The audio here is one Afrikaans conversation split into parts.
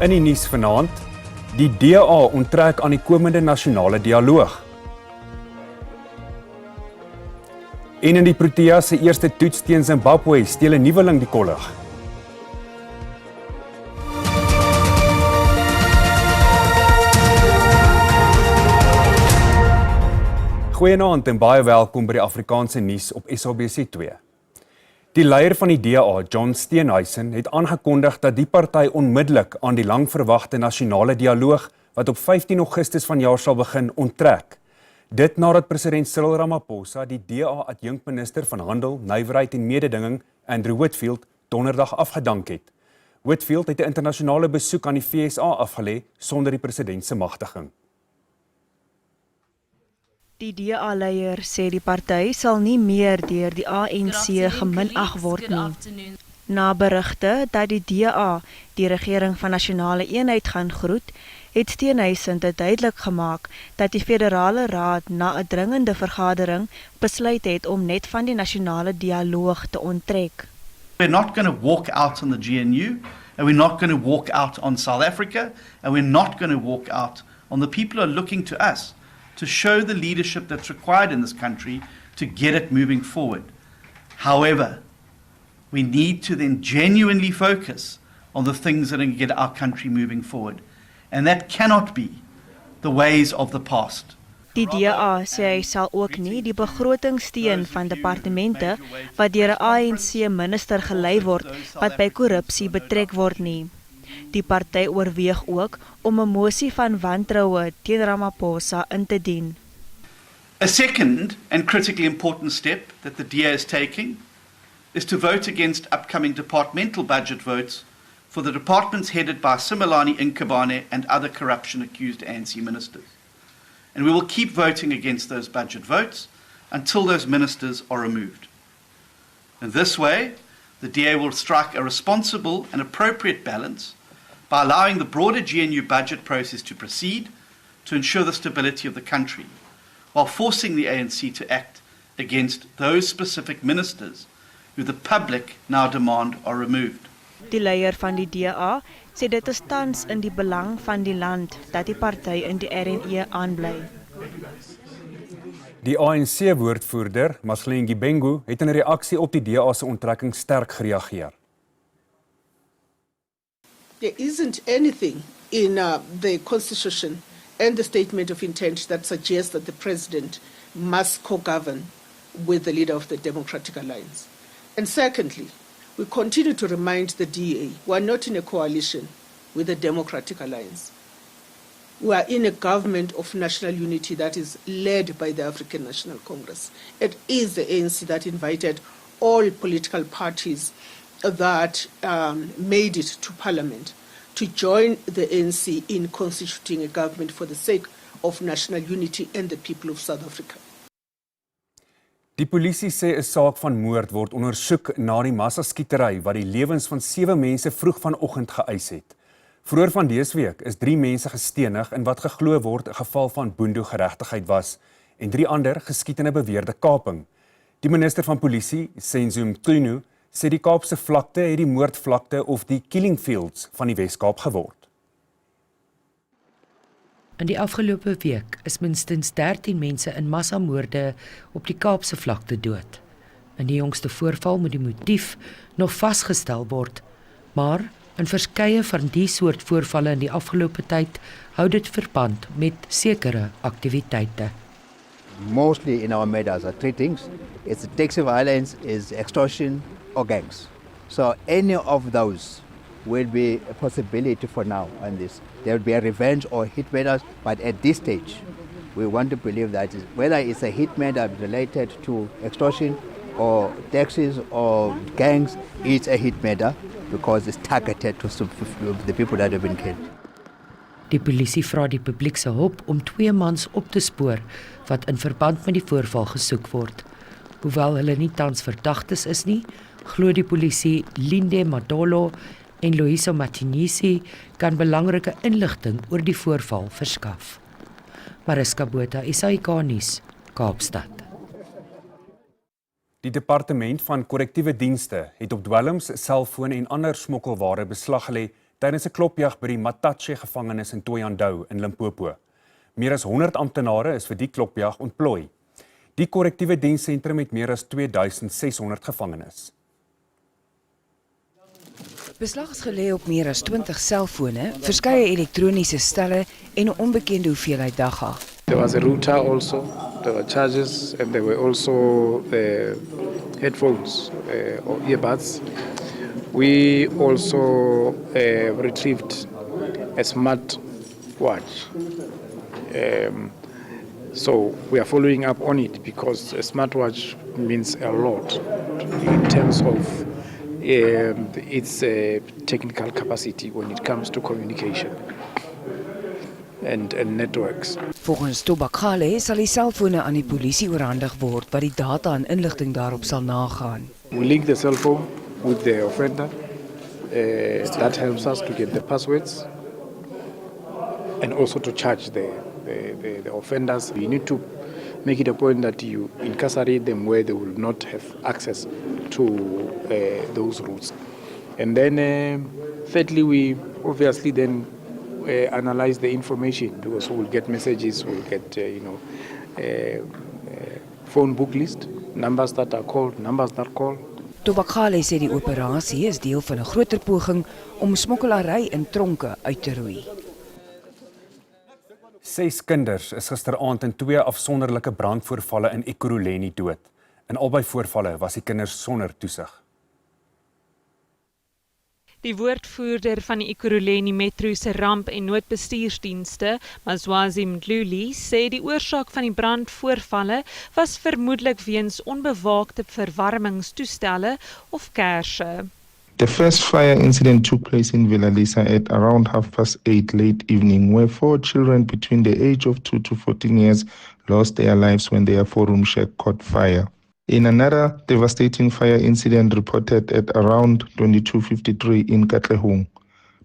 In die nuus vanaand, die DA onttrek aan die komende nasionale dialoog. En in die Proteas se eerste toets teen Zimbabwe steel 'n nuweling die kollig. Goeienaand en baie welkom by die Afrikaanse nuus op SABC2. Die leier van die DA, John Steenhuisen, het aangekondig dat die party onmiddellik aan die langverwagte nasionale dialoog wat op 15 Augustus vanjaar sal begin onttrek. Dit nadat president Cyril Ramaphosa die DA-adjunkminister van Handel, Nywerheid en Mededinging, Andrew Whitfield, donderdag afgedank het. Whitfield het 'n internasionale besoek aan die VSA afgelê sonder die president se magtiging. Die DA-leier sê die party sal nie meer deur die ANC geminag word nie. Na berigte dat die DA die regering van nasionale eenheid gaan groet, het Steenhuisen dit duidelik gemaak dat die federale raad na 'n dringende vergadering besluit het om net van die nasionale dialoog te onttrek. We're not going to walk out on the GNU, and we're not going to walk out on South Africa, and we're not going to walk out on the people who are looking to us to show the leadership that's required in this country to get it moving forward. However, we need to then genuinely focus on the things that are going to get our country moving forward. And that cannot be the ways of the past. Die DA sê hy sal ook nie die begrotingssteun van departemente wat deur 'n ANC-minister gelei word wat by korrupsie betrek word nie. Die party oorweeg ook om 'n mosie van wantroue teen Ramaphosa in te dien. A second and critically important step that the DA is taking is to vote against upcoming departmental budget votes for the departments headed by Simelane Inkabane and other corruption-accused ANC ministers. And we will keep voting against those budget votes until those ministers are removed. In this way, the DA will strike a responsible and appropriate balance by allowing the broader GNU budget process to proceed to ensure the stability of the country, while forcing the ANC to act against those specific ministers who the public now demand are removed. Die leier van die DA sê dit is tans in die belang van die land dat die party in die RNE aanbly. Die ANC-woordvoerder, Mashleng Gibengu, het in reaksie op die DA se onttrekking sterk gereageer. There isn't anything in the Constitution and the Statement of Intent that suggests that the President must co-govern with the leader of the Democratic Alliance. And secondly, we continue to remind the DA we are not in a coalition with the Democratic Alliance. We are in a government of national unity that is led by the African National Congress. It is the ANC that invited all political parties that made it to Parliament to join the ANC in constituting a government for the sake of national unity and the people of South Africa. Die polisie sê 'n saak van moord word ondersoek na die massaskietery wat die lewens van 7 mense vroeg vanoggend geëis het. Vroeër van dese week is 3 mense gestenig in wat geglo word 'n geval van boendo-geregtigheid was en 3 ander geskiet in 'n beweerde kaping. Die minister van polisie, Senzo Mchunu, sê die Kaapse vlakte het die moordvlakte of die killing fields van die Wes-Kaap geword. In die afgelope week is minstens 13 mense in massamoorde op die Kaapse vlakte dood. In die jongste voorval moet die motief nog vasgestel word, maar in verskeie van die soort voorvalle in die afgelope tyd hou dit verband met sekere aktiwiteite. Mostly in our matters are 3 things. It's taxi violence, is extortion or gangs. So any of those will be a possibility for now on this. There will be a revenge or hit matters, but at this stage, we want to believe that whether it's a hit matter related to extortion or taxis or gangs, it's a hit matter because it's targeted to the people that have been killed. Die polisie vra die publiek se hulp om 2 mans op te spoor wat in verband met die voorval gesoek word. Hoewel hulle nie tans verdagtes is nie, glo die polisie Linde Madolo en Loiso Martinisi kan belangrike inligting oor die voorval verskaf. Mariska Botha, SAK nuus, Kaapstad. Die departement van korrektiewe dienste het op dwelms, selfone en ander smokkelware beslag gelê tydens 'n klopjag by die Matache gevangenis in Thohoyandou in Limpopo. Meer as 100 amptenare is vir die klopjag ontplooi. Die korrektiewe dienssentrum het meer as 2600 gevangenes. Beslag is gelê op meer as 20 selfone, verskeie elektroniese stelle en 'n onbekende hoeveelheid dagga. There was a router also, there were chargers, and there were also headphones or earbuds. We also retrieved a smart watch. So we are following up on it because a smartwatch means a lot in terms of its technical capacity when it comes to communication and networks. Volgens Tobakale sal die selfone aan die polisie oorhandig word wat die data en inligting daarop sal nagaan. We link the cell phone with the offender. That helps us to get the passwords and also to charge the offenders. You need to make it a point that you incarcerate them where they will not have access to those routes. And then thirdly, we obviously then analyze the information because we'll get messages, we'll get phone book list, numbers that are called, numbers that call. Tobakale sê die operasie is deel van 'n groter poging om smokkelary in tronke uit te roei. 6 kinders is gisteraand in 2 afsonderlike brandvoorvalle in Ekurhuleni dood. In albei voorvalle was die kinders sonder toesig. Die woordvoerder van die Ekurhuleni Metro se ramp- en noodbestuursdienste, Mazwazi Mdluli, sê die oorsaak van die brandvoorvalle was vermoedelik weens onbewaakte verwarmingstoestelle of kersse. The first fire incident took place in Villa Lisa at around 8:30 late evening, where 4 children between the age of 2 to 14 years lost their lives when their 4-room shack caught fire. In another devastating fire incident reported at around 22:53 in Katlehong,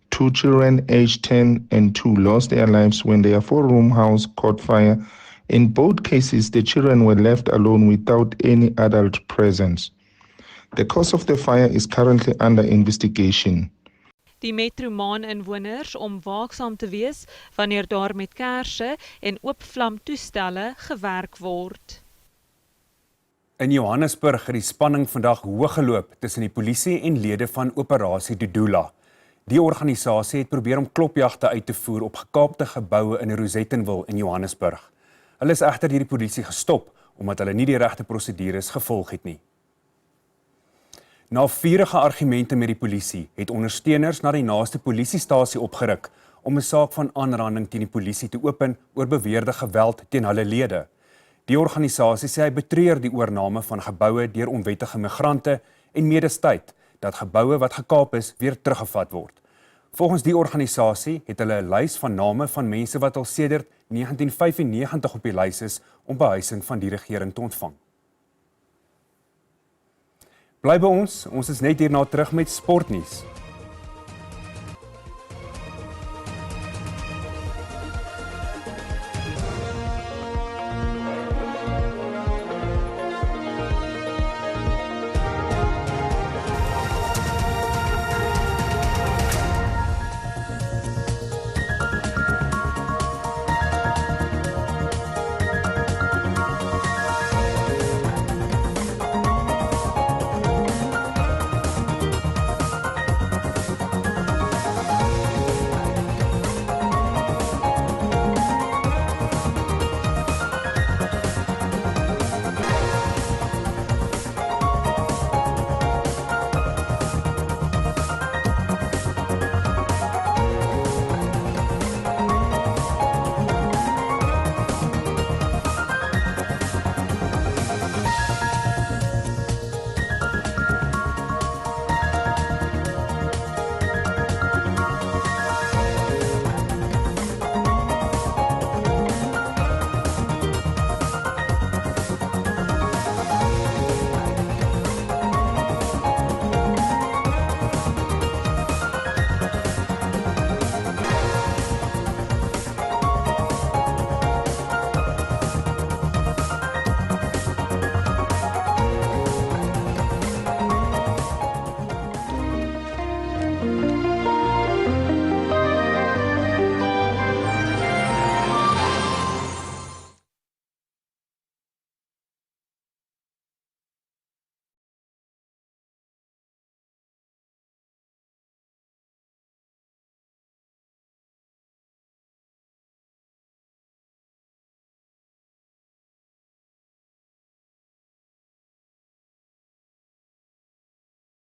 2 children aged 10 and 2 lost their lives when their 4-room house caught fire. In both cases, the children were left alone without any adult presence. The cause of the fire is currently under investigation. Die Metro-maan-inwoners om waaksaam te wees wanneer daar met kersse en oopvlamtoestelle gewerk word. In Johannesburg het die spanning vandag hoog geloop tussen die polisie en lede van Operasie Dudula. Die organisasie het probeer om klopjagte uit te voer op gekaapte geboue in Rosettenville in Johannesburg. Hulle is egter deur die polisie gestop omdat hulle nie die regte prosedures gevolg het nie. Na vurige argumente met die polisie het ondersteuners na die naaste polisiestasie opgeruk om 'n saak van aanranding teen die polisie te open oor beweerde geweld teen hulle lede. Die organisasie sê hy betreur die oorname van geboue deur onwettige migrante en medes tyd dat geboue wat gekaap is weer teruggevat word. Volgens die organisasie het hulle 'n lys van name van mense wat al sedert 1995 op die lys is om behuising van die regering te ontvang. Bly by ons is net hierna terug met sportnuus.